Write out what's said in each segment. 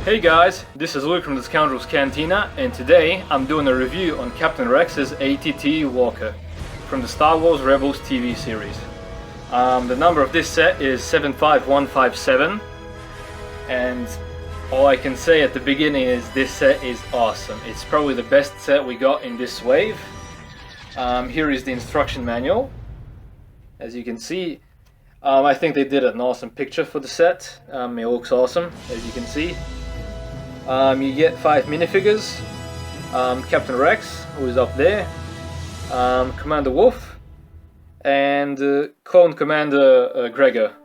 Hey guys, this is Luke from the Scoundrel's Cantina, and today I'm doing a review on Captain Rex's ATT Walker from the Star Wars Rebels TV series. The number of this set is 75157, and all I can say at the beginning is this set is awesome. It's probably the best set we got in this wave. Here is the instruction manual. As you can see, I think they did an awesome picture for the set. It looks awesome, as you can see. You get 5 minifigures, Captain Rex, who is up there, Commander Wolf, and Clone Commander Gregor.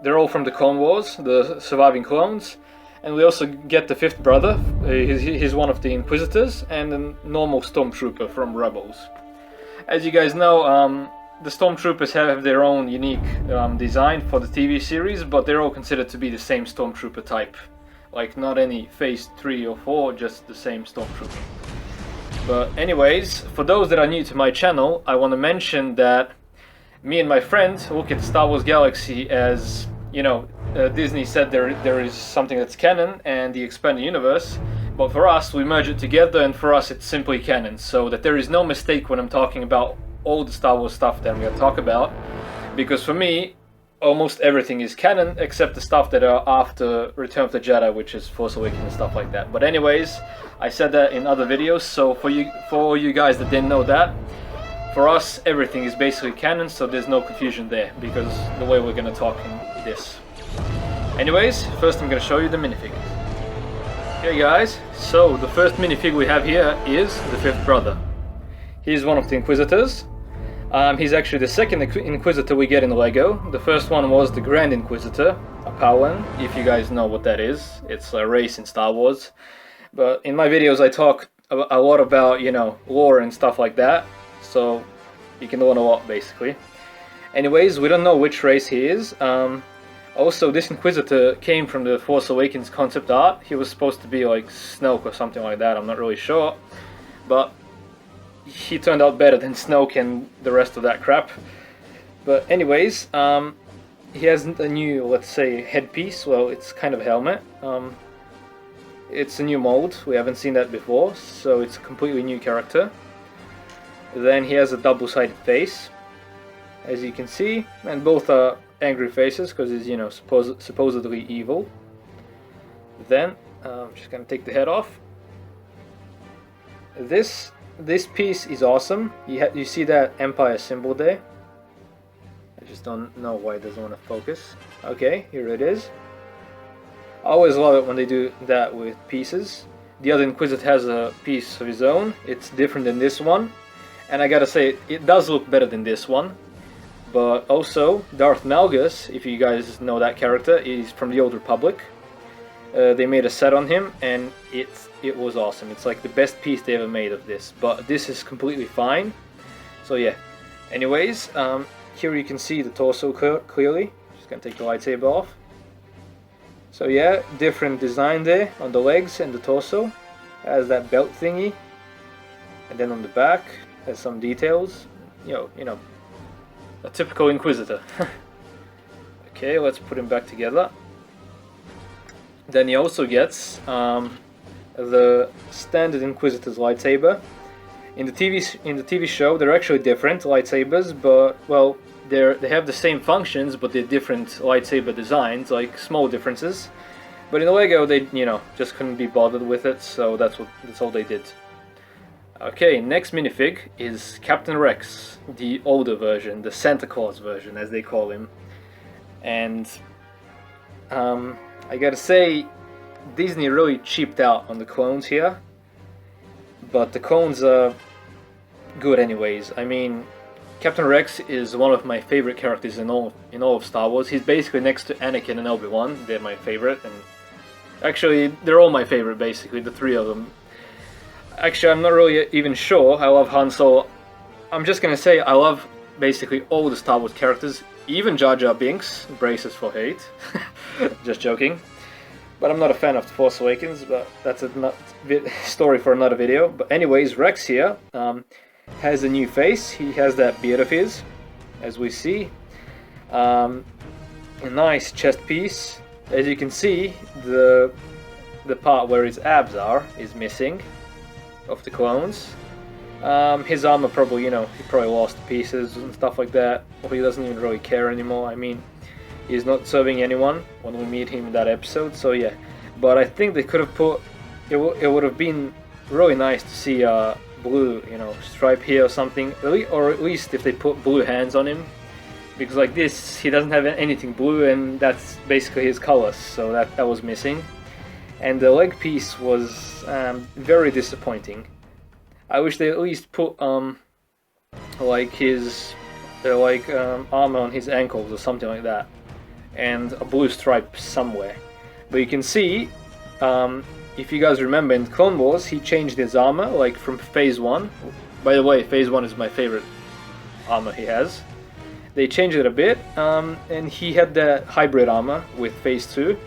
They're all from the Clone Wars, the surviving clones. And we also get the 5th brother, he's one of the Inquisitors, and a normal Stormtrooper from Rebels. As you guys know, the Stormtroopers have their own unique design for the TV series, but they're all considered to be the same Stormtrooper type. Like, not any Phase 3 or 4, just the same Stormtrooper. But anyways, for those that are new to my channel, I want to mention that me and my friend look at Star Wars Galaxy as, you know, Disney said there is something that's canon and the expanded universe, but for us we merge it together, and for us it's simply canon, so that there is no mistake when I'm talking about all the Star Wars stuff that I'm going to talk about, because for me almost everything is canon except the stuff that are after Return of the Jedi, which is Force Awakens and stuff like that. But anyways, I said that in other videos, so for you guys that didn't know that, for us everything is basically canon, so there's no confusion there because the way we're going to talk in this. Anyways, first I'm going to show you the minifig. Okay guys, so the first minifig we have here is the 5th brother. He's one of the Inquisitors. He's actually the second Inquisitor we get in LEGO. The first one was the Grand Inquisitor, a Powwow, if you guys know what that is. It's a race in Star Wars. But in my videos I talk a lot about, you know, lore and stuff like that, so you can learn a lot basically. Anyways, we don't know which race he is. Also, this Inquisitor came from the Force Awakens concept art. He was supposed to be like Snoke or something like that, I'm not really sure. But he turned out better than Snoke and the rest of that crap. But anyways, he has a new, let's say, headpiece. Well, it's kind of a helmet. It's a new mold, we haven't seen that before, so it's a completely new character. Then he has a double-sided face, as you can see, and both are angry faces because he's, you know, supposedly evil. Then I'm just gonna take the head off. This piece is awesome. You see that Empire symbol there? I just don't know why it doesn't want to focus. Okay, here it is. I always love it when they do that with pieces. The other Inquisitor has a piece of his own. It's different than this one, and I gotta say it does look better than this one. But also Darth Malgus, if you guys know that character, is from the Old Republic. They made a set on him, and it was awesome. It's like the best piece they ever made of this, but this is completely fine. So yeah. Anyways, here you can see the torso clearly. Just gonna take the lightsaber off. So yeah, different design there on the legs and the torso. Has that belt thingy, and then on the back has some details. You know, a typical Inquisitor. Okay, let's put him back together. Then he also gets the standard Inquisitor's lightsaber. In the TV show, they're actually different lightsabers, but well, they have the same functions, but they're different lightsaber designs, like small differences. But in the LEGO, they, you know, just couldn't be bothered with it, so that's all they did. Okay, next minifig is Captain Rex, the older version, the Santa Claus version, as they call him. And I gotta say, Disney really cheaped out on the clones here, but the clones are good anyways. I mean, Captain Rex is one of my favorite characters in all of Star Wars. He's basically next to Anakin and Obi-Wan. They're my favorite, and actually they're all my favorite basically, the 3 of them. Actually, I'm not really even sure. I love Han Solo. I'm just gonna say I love basically all the Star Wars characters, even Jar Jar Binks, braces for hate. Just joking. But I'm not a fan of The Force Awakens, but that's a story for another video. But anyways, Rex here has a new face. He has that beard of his, as we see. A nice chest piece. As you can see, the the part where his abs are is missing of the clones. His armor probably, you know, he probably lost pieces and stuff like that, or he doesn't even really care anymore. I mean, he's not serving anyone when we meet him in that episode, so yeah. But I think they could have put, it would have been really nice to see a blue, you know, stripe here or something, or at least if they put blue hands on him, because like this, he doesn't have anything blue, and that's basically his colors, so that was missing. And the leg piece was very disappointing. I wish they at least put like his armor on his ankles or something like that, and a blue stripe somewhere. But you can see, if you guys remember in Clone Wars, he changed his armor like from Phase 1. By the way, Phase 1 is my favorite armor he has. They changed it a bit, and he had that hybrid armor with Phase 2.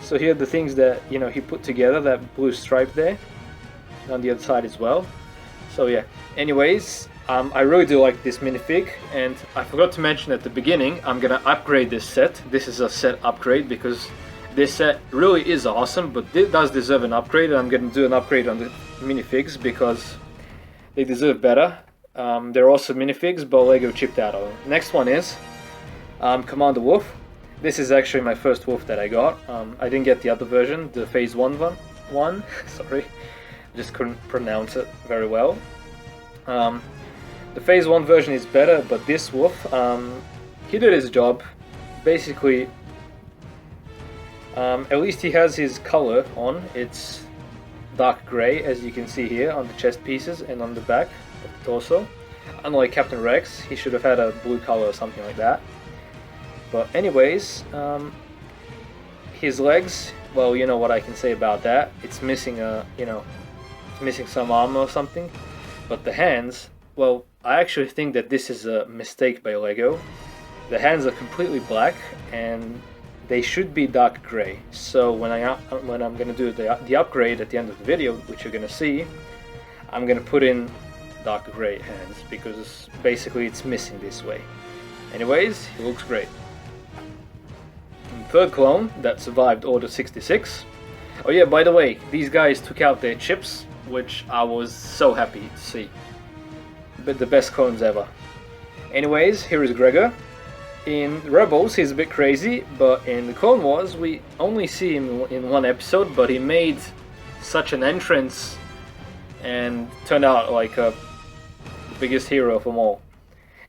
So he had the things that, you know, he put together, that blue stripe there, on the other side as well. So yeah, anyways, I really do like this minifig, and I forgot to mention at the beginning, I'm gonna upgrade this set. This is a set upgrade because this set really is awesome, but it does deserve an upgrade, and I'm gonna do an upgrade on the minifigs because they deserve better. They're also minifigs, but Lego chipped out on them. Next one is Commander Wolf. This is actually my first Wolf that I got. I didn't get the other version, the Phase 1 one. Sorry. Just couldn't pronounce it very well. The Phase 1 version is better, but this Wolf, he did his job. Basically, at least he has his color on. It's dark grey, as you can see here on the chest pieces and on the back of the torso. Unlike Captain Rex, he should have had a blue color or something like that. But anyways, his legs, well, you know what I can say about that. It's missing a, you know, missing some armor or something. But the hands, well, I actually think that this is a mistake by Lego. The hands are completely black and they should be dark gray. So when I'm gonna do the upgrade at the end of the video, which you're gonna see, I'm gonna put in dark gray hands because basically it's missing this way. Anyways, he looks great. And third clone that survived Order 66. Oh yeah, by the way, these guys took out their chips, which I was so happy to see. But the best clones ever. Anyways, here is Gregor. In Rebels, he's a bit crazy, but in the Clone Wars, we only see him in one episode, but he made such an entrance and turned out like the biggest hero of them all.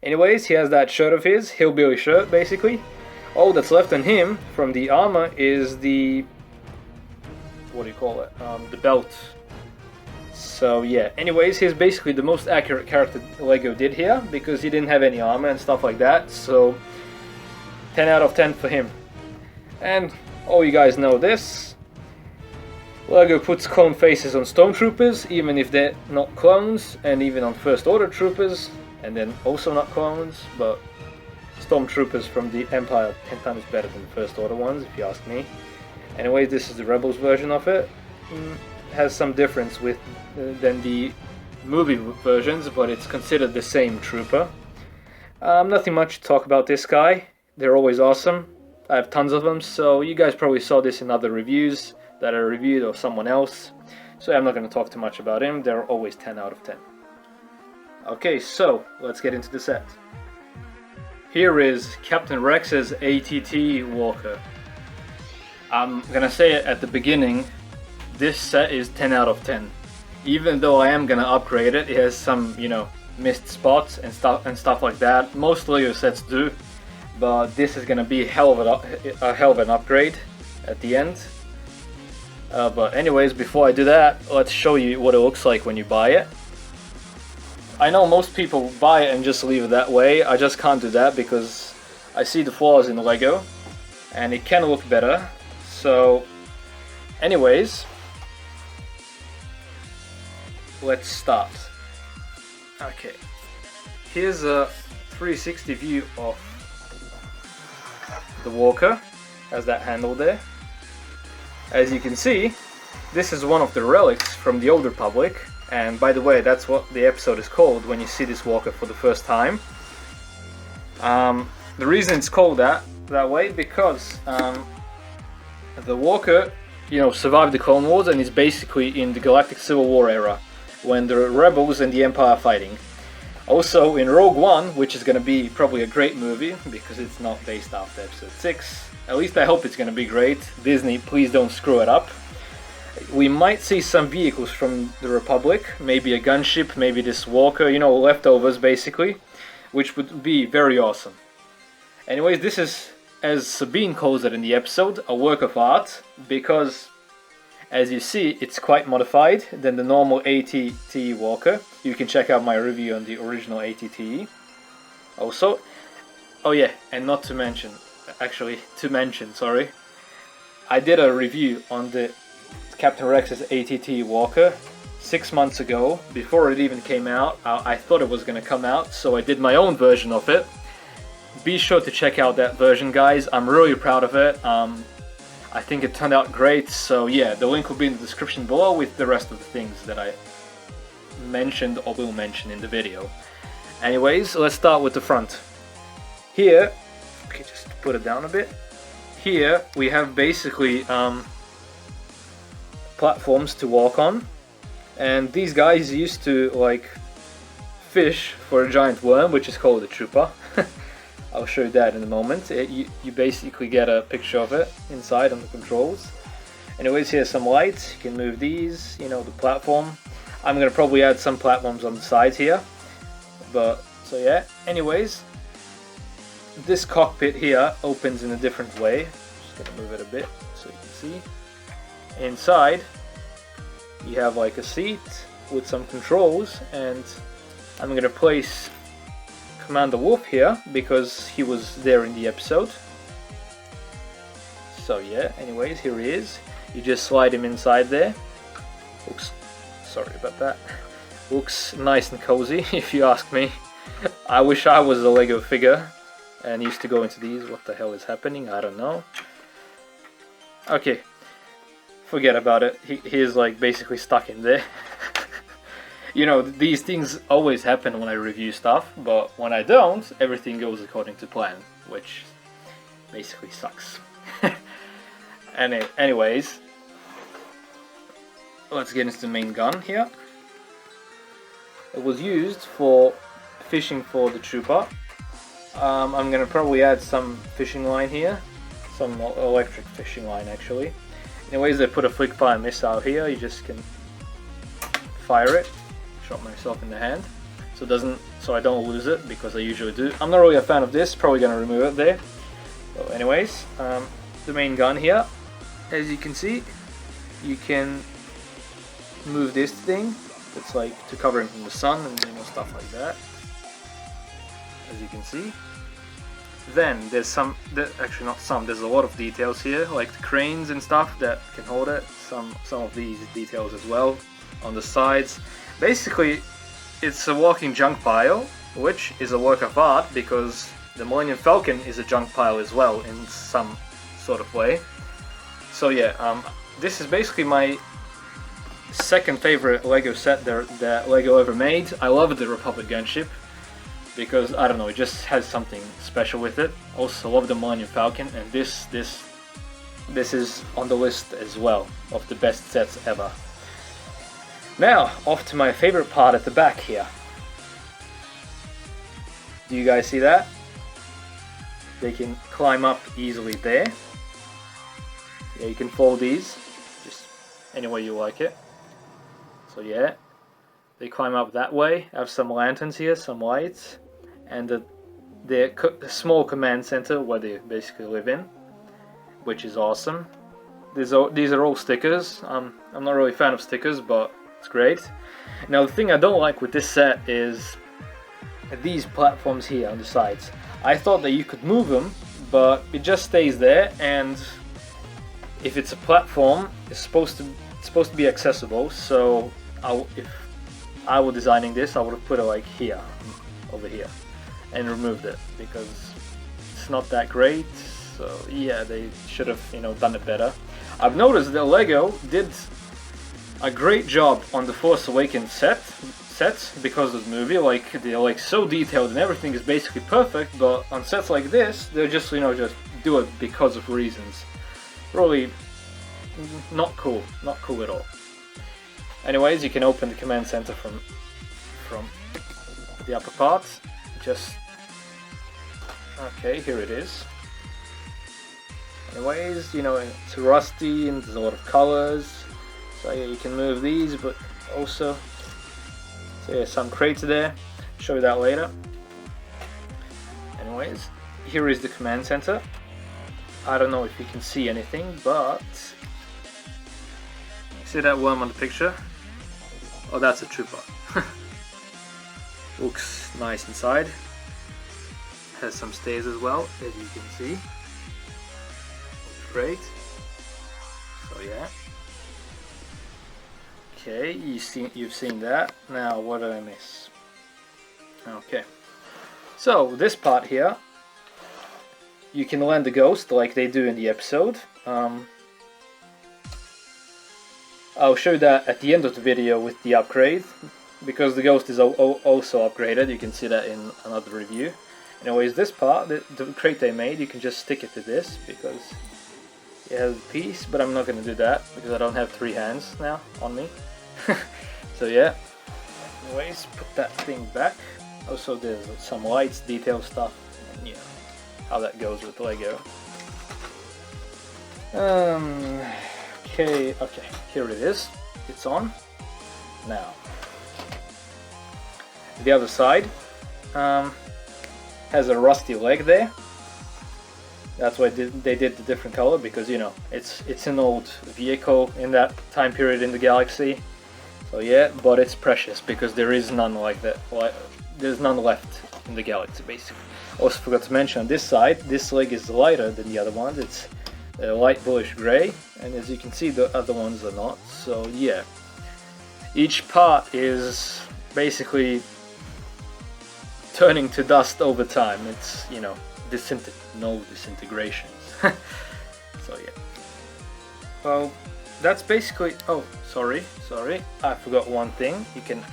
Anyways, he has that shirt of his, hillbilly shirt, basically. All that's left on him from the armor is the, what do you call it, the belt. So yeah, anyways, he's basically the most accurate character Lego did here, because he didn't have any armor and stuff like that, so 10 out of 10 for him. And all you guys know this, Lego puts clone faces on stormtroopers, even if they're not clones, and even on First Order troopers, and then also not clones, but stormtroopers from the Empire 10 times better than the First Order ones, if you ask me. Anyways, this is the Rebels version of it. Has some difference with than the movie versions, but it's considered the same trooper. Nothing much to talk about this guy. They're always awesome. I have tons of them, so you guys probably saw this in other reviews that I reviewed of someone else, so I'm not going to talk too much about him. They're always 10 out of 10. Okay, so let's get into the set. Here is Captain Rex's ATT Walker. I'm gonna say it at the beginning, this set is 10 out of 10. Even though I am gonna upgrade it, it has some, you know, missed spots and stuff like that. Most Lego sets do, but this is gonna be a hell of an upgrade at the end. But anyways, before I do that, let's show you what it looks like when you buy it. I know most people buy it and just leave it that way. I just can't do that because I see the flaws in Lego and it can look better. So anyways, let's start. Okay, here's a 360 view of the Walker. Has that handle there. As you can see, this is one of the relics from the Old Republic. And by the way, that's what the episode is called when you see this Walker for the first time. The reason it's called that way because the Walker survived the Clone Wars and is basically in the Galactic Civil War era, when the Rebels and the Empire are fighting. Also in Rogue One, which is going to be probably a great movie, because it's not based after Episode 6. At least I hope it's going to be great. Disney, please don't screw it up. We might see some vehicles from the Republic, maybe a gunship, maybe this walker, leftovers basically, which would be very awesome. Anyways, this is, as Sabine calls it in the episode, a work of art, because as you see, it's quite modified than the normal ATT walker. You can check out my review on the original ATT. Also, oh yeah, and not to mention, sorry, I did a review on the Captain Rex's ATT walker 6 months ago, before it even came out. I thought it was going to come out, so I did my own version of it. Be sure to check out that version, guys. I'm really proud of it. I think it turned out great, so yeah, the link will be in the description below with the rest of the things that I mentioned or will mention in the video. Anyways, let's start with the front. Here, okay, just put it down a bit. Here we have basically platforms to walk on, and these guys used to like fish for a giant worm, which is called a Joopa. I'll show you that in a moment. You basically get a picture of it inside on the controls. Anyways, here's some lights. You can move these, the platform. I'm gonna probably add some platforms on the sides here, but so yeah. Anyways, this cockpit here opens in a different way. Just gonna move it a bit so you can see. Inside you have like a seat with some controls, and I'm gonna place Commander Wolf here because he was there in the episode. So yeah, anyways, here he is. You just slide him inside there. Oops, sorry about that. Looks nice and cozy if you ask me. I wish I was a Lego figure and used to go into these. What the hell is happening? I don't know. Okay, forget about it. He is like basically stuck in there. These things always happen when I review stuff, but when I don't, everything goes according to plan, which basically sucks. Anyways, let's get into the main gun here. It was used for fishing for the Joopa. I'm gonna probably add some fishing line here, some electric fishing line actually. Anyways, they put a flick fire missile here. You just can fire it. Shot myself in the hand, so I don't lose it, because I usually do. I'm not really a fan of this. Probably gonna remove it there. So anyways, the main gun here. As you can see, you can move this thing. It's like to cover him from the sun and stuff like that. As you can see. Then there's actually not some. There's a lot of details here, like the cranes and stuff that can hold it. Some of these details as well on the sides. Basically, it's a walking junk pile, which is a work of art because the Millennium Falcon is a junk pile as well in some sort of way. So yeah, this is basically my second favorite Lego set that Lego ever made. I love the Republic gunship because, I don't know, it just has something special with it. Also love the Millennium Falcon, and this is on the list as well of the best sets ever. Now, off to my favorite part at the back here. Do you guys see that? They can climb up easily there. Yeah, you can fold these just any way you like it. So yeah, they climb up that way. I have some lanterns here, some lights, and the small command center where they basically live in, which is awesome. These are all stickers. I'm not really a fan of stickers, but it's great. Now the thing I don't like with this set is these platforms here on the sides. I thought that you could move them, but it just stays there, and if it's a platform, it's supposed to be accessible. So if I were designing this, I would have put it like here, over here, and removed it because it's not that great. So yeah, they should have done it better. I've noticed that Lego did a great job on the Force Awakens sets because of the movie. Like, they're like so detailed and everything is basically perfect, but on sets like this, they're just just do it because of reasons. Really, not cool at all. Anyways, you can open the command center from the upper part. Just okay, here it is. Anyways, you know, it's rusty and there's a lot of colors, so yeah, you can move these, but also, so yeah, some crates there. Show you that later. Anyways, here is the command center. I don't know if you can see anything, but see that worm on the picture? Oh, that's a trooper. Looks nice inside. Has some stairs as well, as you can see. Great. So yeah. Okay, you've seen that. Now what did I miss? Okay. So this part here, you can land the ghost like they do in the episode. I'll show you that at the end of the video with the upgrade, because the ghost is also upgraded. You can see that in another review. Anyways, this part, the crate they made, you can just stick it to this because it has a piece, but I'm not going to do that because I don't have 3 hands now on me. So yeah. Anyways, put that thing back. Also, there's some lights, detail stuff, and you know how that goes with Lego. Okay, here it is. It's on. Now, the other side has a rusty leg there. That's why they did the different color, because you know it's an old vehicle in that time period in the galaxy. So yeah, but it's precious because there is none like that. There's none left in the galaxy, basically. Also forgot to mention on this side, this leg is lighter than the other ones. It's light bluish gray, and as you can see, the other ones are not. So yeah, each part is basically turning to dust over time. It's, you know, no disintegrations. So yeah. Well, that's basically. Oh, sorry, I forgot one thing. You can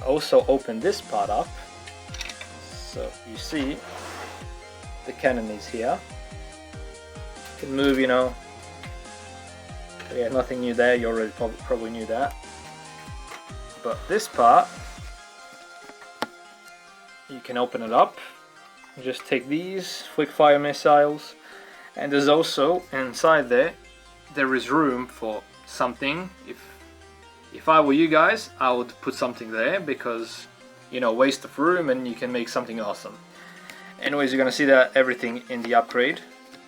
also open this part up. So you see, the cannon is here. You can move, you know. Yeah, nothing new there. You already probably knew that. But this part, you can open it up. Just take these flick fire missiles, and there's also inside there is room for something. If I were you guys, I would put something there because, you know, waste of room, and you can make something awesome. Anyways, you're gonna see that everything in the upgrade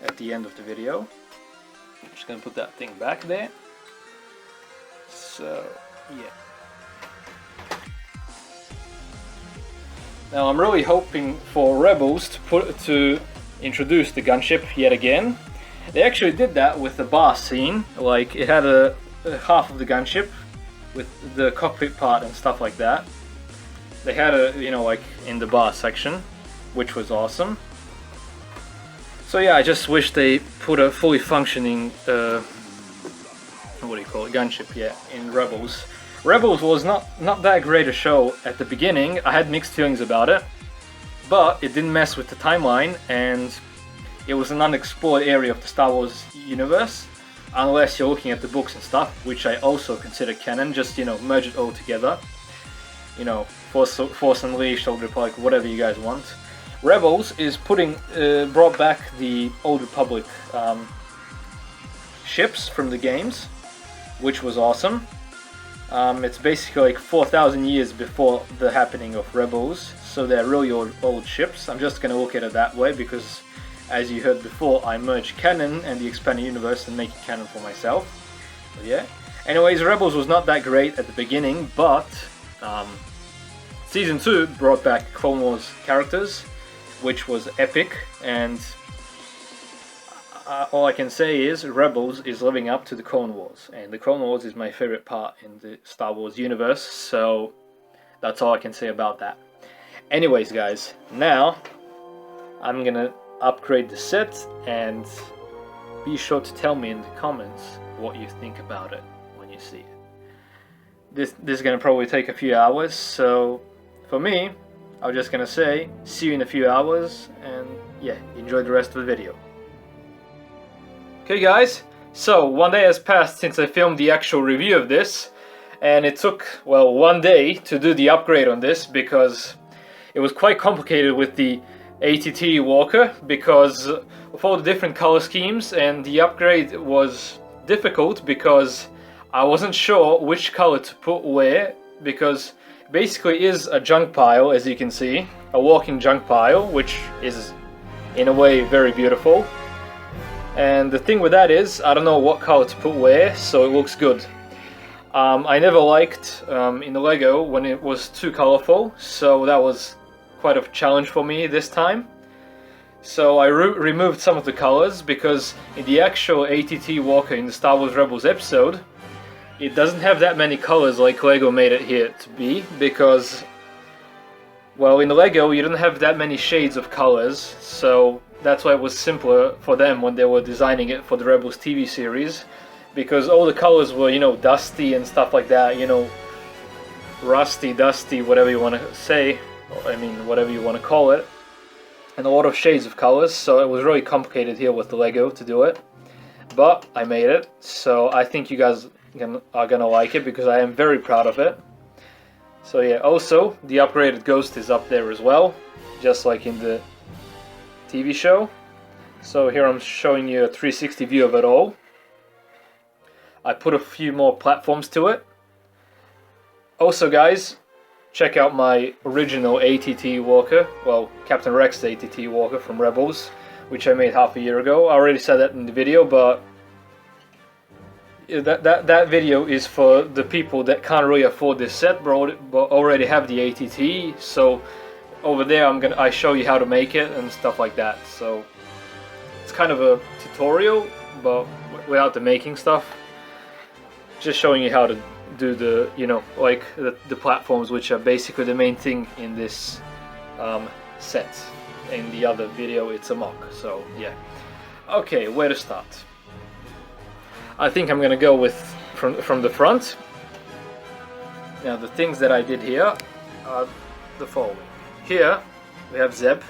at the end of the video. I'm just gonna put that thing back there. So yeah. Now I'm really hoping for Rebels to introduce the gunship yet again. They actually did that with the bar scene. Like, it had a half of the gunship with the cockpit part and stuff like that. They had a, you know, like in the bar section, which was awesome. So yeah, I just wish they put a fully functioning what do you call it, gunship, yeah, in Rebels. Rebels was not that great a show at the beginning. I had mixed feelings about it, but it didn't mess with the timeline, and it was an unexplored area of the Star Wars universe, unless you're looking at the books and stuff, which I also consider canon. Just, you know, merge it all together. You know, Force Unleashed, Old Republic, whatever you guys want. Rebels is brought back the Old Republic ships from the games, which was awesome. It's basically like 4,000 years before the happening of Rebels, so they're really old ships. I'm just gonna look at it that way because, as you heard before, I merged canon and the expanded universe and make it canon for myself. But yeah. Anyways, Rebels was not that great at the beginning, but Season 2 brought back Clone Wars characters, which was epic, and all I can say is Rebels is living up to the Clone Wars, and the Clone Wars is my favorite part in the Star Wars universe, so that's all I can say about that. Anyways guys, now I'm gonna upgrade the set, and be sure to tell me in the comments what you think about it when you see it. This is gonna probably take a few hours, so for me, I'm just gonna say see you in a few hours, and yeah, enjoy the rest of the video. Okay guys, So, one day has passed since I filmed the actual review of this, and it took, well, one day to do the upgrade on this because it was quite complicated with the ATT Walker because of all the different color schemes, and the upgrade was difficult because I wasn't sure which color to put where, because basically is a junk pile, as you can see, a walking junk pile, which is in a way very beautiful. And the thing with that is, I don't know what color to put where, so it looks good. I never liked in the Lego when it was too colorful, so that was quite a challenge for me this time. So I removed some of the colors because in the actual ATT Walker in the Star Wars Rebels episode, it doesn't have that many colors like Lego made it here to be, because, well, in the Lego you don't have that many shades of colors, so that's why it was simpler for them when they were designing it for the Rebels TV series, because all the colors were, you know, dusty and stuff like that, you know, rusty, dusty, whatever you want to say, I mean, whatever you want to call it, and a lot of shades of colors, so it was really complicated here with the Lego to do it, but I made it, so I think you guys are gonna like it because I am very proud of it. So yeah, also the upgraded Ghost is up there as well, just like in the TV show. So here I'm showing you a 360 view of it all. I put a few more platforms to it. Also guys, check out my original ATT Walker, well, Captain Rex ATT Walker from Rebels, which I made half a year ago. I already said that in the video, but that video is for the people that can't really afford this set but already have the ATT. So over there I show you how to make it and stuff like that. So it's kind of a tutorial, but without the making stuff. Just showing you how to do the, you know, like the platforms, which are basically the main thing in this set. In the other video it's a mock, so yeah. Okay, where to start? I think I'm gonna go with from the front. Now the things that I did here are the following. Here we have Zeb.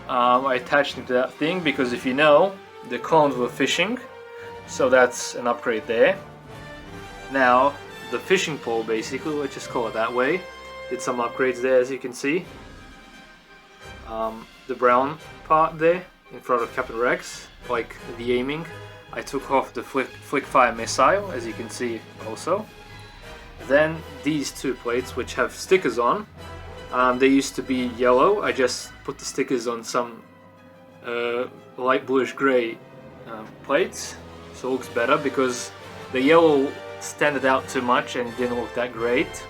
I attached him to that thing because, if you know, the clones were fishing, so that's an upgrade there. Now the fishing pole, basically, let's just call it that way, did some upgrades there, as you can see. The brown part there in front of Captain Rex, like the aiming, I took off the flick fire missile, as you can see also. Then these two plates, which have stickers on, they used to be yellow. I just put the stickers on some light bluish grey plates, so it looks better, because the yellow standed out too much and didn't look that great.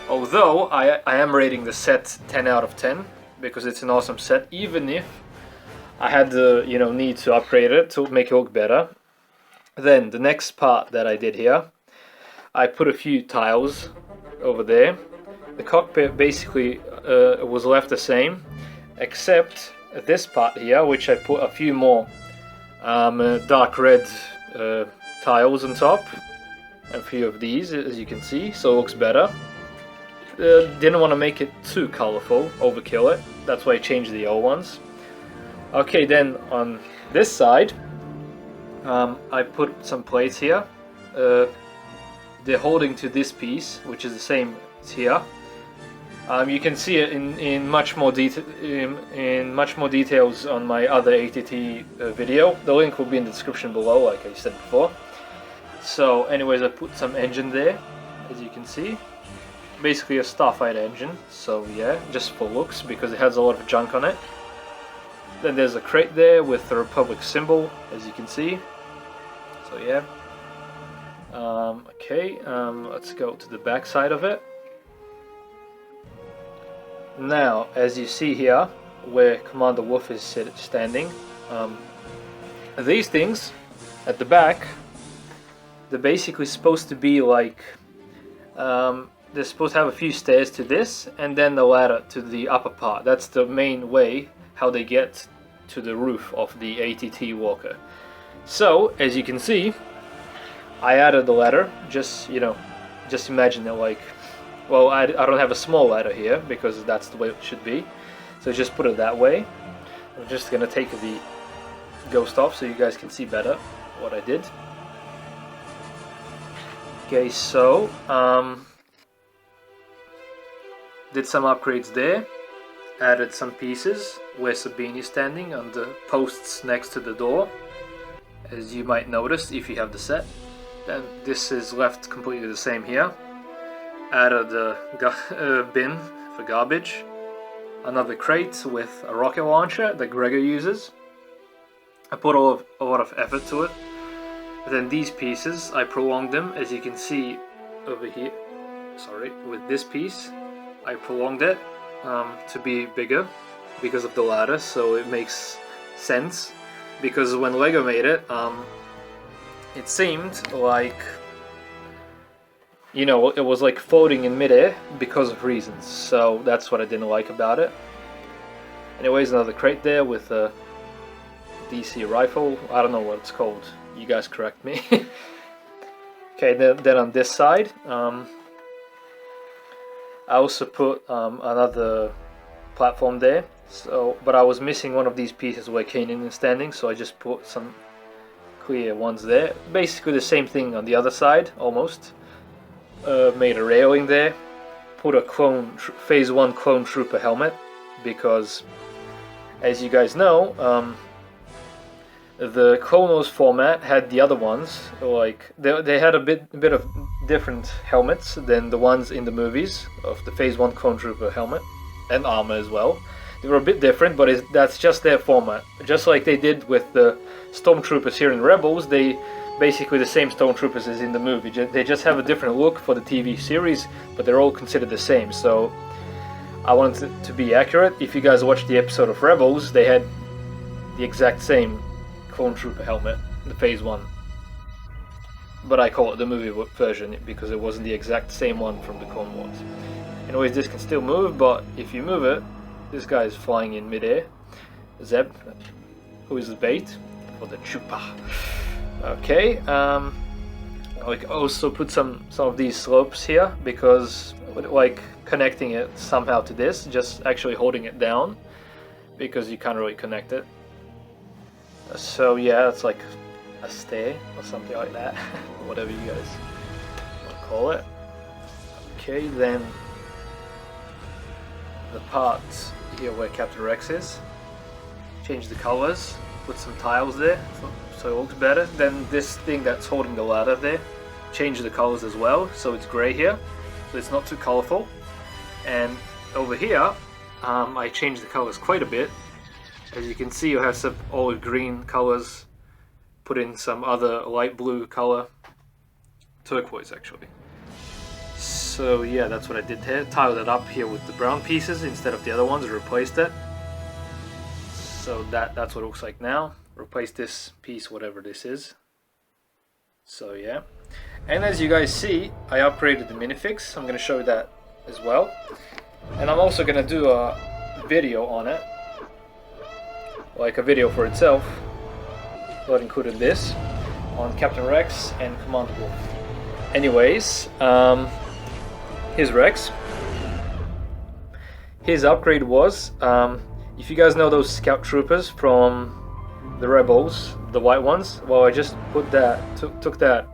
Although I am rating the set 10 out of 10 because it's an awesome set, even if I had the, you know, need to upgrade it to make it look better. Then the next part that I did here, I put a few tiles over there. The cockpit basically was left the same, except this part here, which I put a few more dark red tiles on top, a few of these, as you can see, so it looks better. Didn't want to make it too colorful, overkill it, that's why I changed the old ones. Okay, then on this side, I put some plates here. They're holding to this piece, which is the same as here. You can see it in much more details on my other ATT video. The link will be in the description below, like I said before. So, anyways, I put some engine there, as you can see. Basically a Starfighter engine. So yeah, just for looks, because it has a lot of junk on it. Then there's a crate there with the Republic symbol, as you can see. So yeah. Okay, let's go to the back side of it. Now, as you see here, where Commander Wolf is standing, these things at the back, they're basically supposed to be like, they're supposed to have a few stairs to this, and then the ladder to the upper part. That's the main way how they get to the roof of the ATT Walker. So, as you can see, I added the ladder, just, you know, just imagine it like, well, I don't have a small ladder here, because that's the way it should be, so just put it that way. I'm just gonna take the ghost off so you guys can see better what I did. Okay, so did some upgrades there, added some pieces where Sabine is standing on the posts next to the door, as you might notice if you have the set. Then this is left completely the same here. Added a bin for garbage, another crate with a rocket launcher that Gregor uses. I put a lot of effort to it. Then these pieces, I prolonged them, as you can see over here. Sorry, with this piece, I prolonged it to be bigger because of the ladder, so it makes sense. Because when Lego made it, it seemed like, you know, it was like floating in midair because of reasons. So that's what I didn't like about it. Anyways, another crate there with a DC rifle. I don't know what it's called. You guys correct me. Okay, then on this side, I also put another platform there. So, but I was missing one of these pieces where Kanan is standing, so I just put some clear ones there. Basically the same thing on the other side, almost. Made a railing there. Put a Phase 1 clone trooper helmet, because, as you guys know, the Clone Wars format had the other ones, like they had a bit of different helmets than the ones in the movies of the Phase 1 clone trooper helmet and armor as well. They were a bit different, but that's just their format. Just like they did with the Stormtroopers here in Rebels, they basically the same Stormtroopers as in the movie. They just have a different look for the TV series, but they're all considered the same. So I wanted it to be accurate. If you guys watched the episode of Rebels, they had the exact same Clone Trooper helmet, the Phase 1. But I call it the movie version because it wasn't the exact same one from the Clone Wars. Anyways, this can still move, but if you move it, this guy is flying in midair. Zeb, who is the bait for the Joopa. Okay, I also put some of these slopes here because, like, connecting it somehow to this, just actually holding it down, because you can't really connect it. So yeah, it's like a stair or something like that, whatever you guys want to call it. Okay, then the part here where Captain Rex is, change the colors, put some tiles there so it looks better. Then this thing that's holding the ladder there, change the colors as well, so it's grey here, so it's not too colorful. And over here, I changed the colors quite a bit. As you can see, you have some olive green colors, put in some other light blue color, turquoise actually. So yeah, that's what I did here. Tiled it up here with the brown pieces instead of the other ones, replaced it. So that's what it looks like now. Replace this piece, whatever this is. So yeah. And as you guys see, I upgraded the Minifigs. I'm going to show you that as well. And I'm also going to do a video on it. Like a video for itself. Not included this. On Captain Rex and Commander Wolf. Anyways, here's Rex. His upgrade was, if you guys know those scout troopers from the Rebels, the white ones, well, I just put that, took that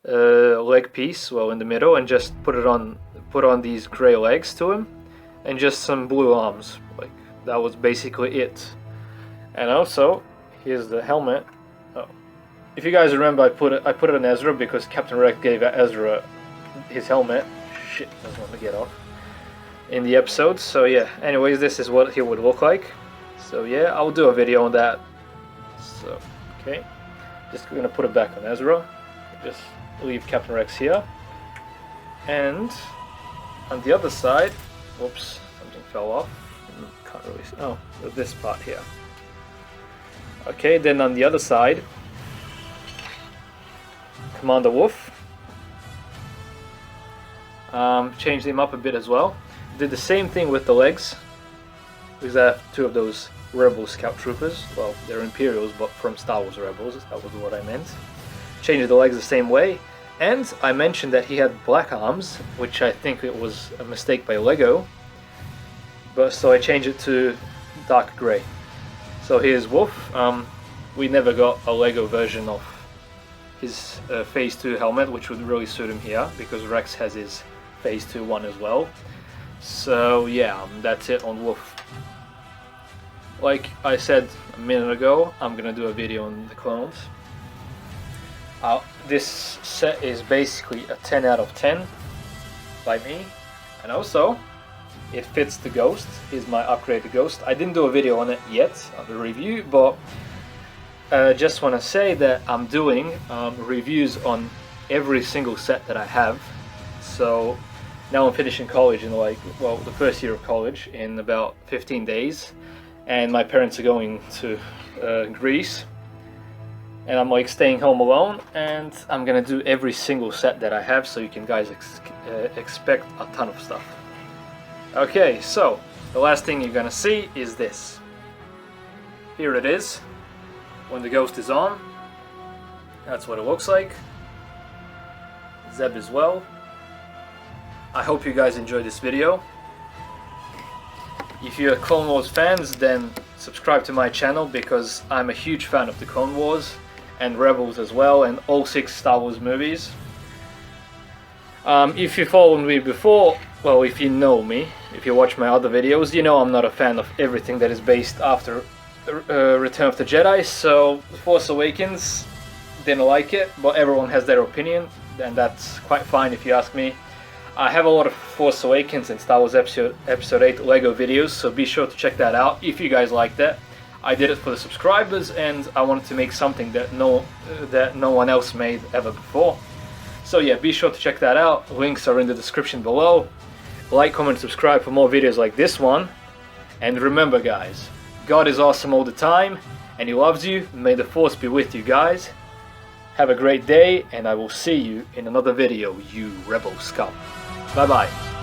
leg piece, well, in the middle, and just put on these gray legs to him, and just some blue arms. Like, that was basically it. And also, here's the helmet. Oh, if you guys remember, I put it on Ezra because Captain Rex gave Ezra his helmet. Shit, doesn't want to get off in the episode. So yeah, anyways, this is what he would look like. So yeah, I'll do a video on that. So okay, just gonna put it back on Ezra. Just leave Captain Rex here, and on the other side, whoops, something fell off. Can't really see. Oh, this part here. Okay, then on the other side, Commander Wolf. Changed him up a bit as well. Did the same thing with the legs, because I have two of those Rebel Scout Troopers. Well, they're Imperials, but from Star Wars Rebels, that was what I meant. Changed the legs the same way, and I mentioned that he had black arms, which I think it was a mistake by Lego, but so I changed it to dark grey. So here's Wolf. We never got a Lego version of his Phase 2 helmet, which would really suit him here, because Rex has his Phase 2 one as well. So yeah, that's it on Wolf. Like I said a minute ago, I'm gonna do a video on the clones. This set is basically a 10 out of 10 by me, and also it fits the Ghost. Here's my upgraded Ghost. I didn't do a video on it yet, on the review, but just want to say that I'm doing reviews on every single set that I have. So now I'm finishing college in the first year of college in about 15 days, and my parents are going to Greece, and I'm like staying home alone, and I'm gonna do every single set that I have, so you can guys expect a ton of stuff. Okay, so the last thing you're gonna see is this. Here it is when the Ghost is on. That's what it looks like. Zeb as well. I hope you guys enjoyed this video. If you're Clone Wars fans, then subscribe to my channel, because I'm a huge fan of the Clone Wars and Rebels as well, and all 6 Star Wars movies. If you followed me before, well, if you know me, if you watch my other videos, you know I'm not a fan of everything that is based after Return of the Jedi. So Force Awakens, didn't like it, but everyone has their opinion, and that's quite fine if you ask me. I have a lot of Force Awakens and Star Wars Episode 8 Lego videos, so be sure to check that out if you guys like that. I did it for the subscribers, and I wanted to make something that no one else made ever before. So yeah, be sure to check that out. Links are in the description below. Like, comment, subscribe for more videos like this one. And remember guys, God is awesome all the time, and He loves you. May the Force be with you guys. Have a great day, and I will see you in another video, you Rebel scum. Bye bye.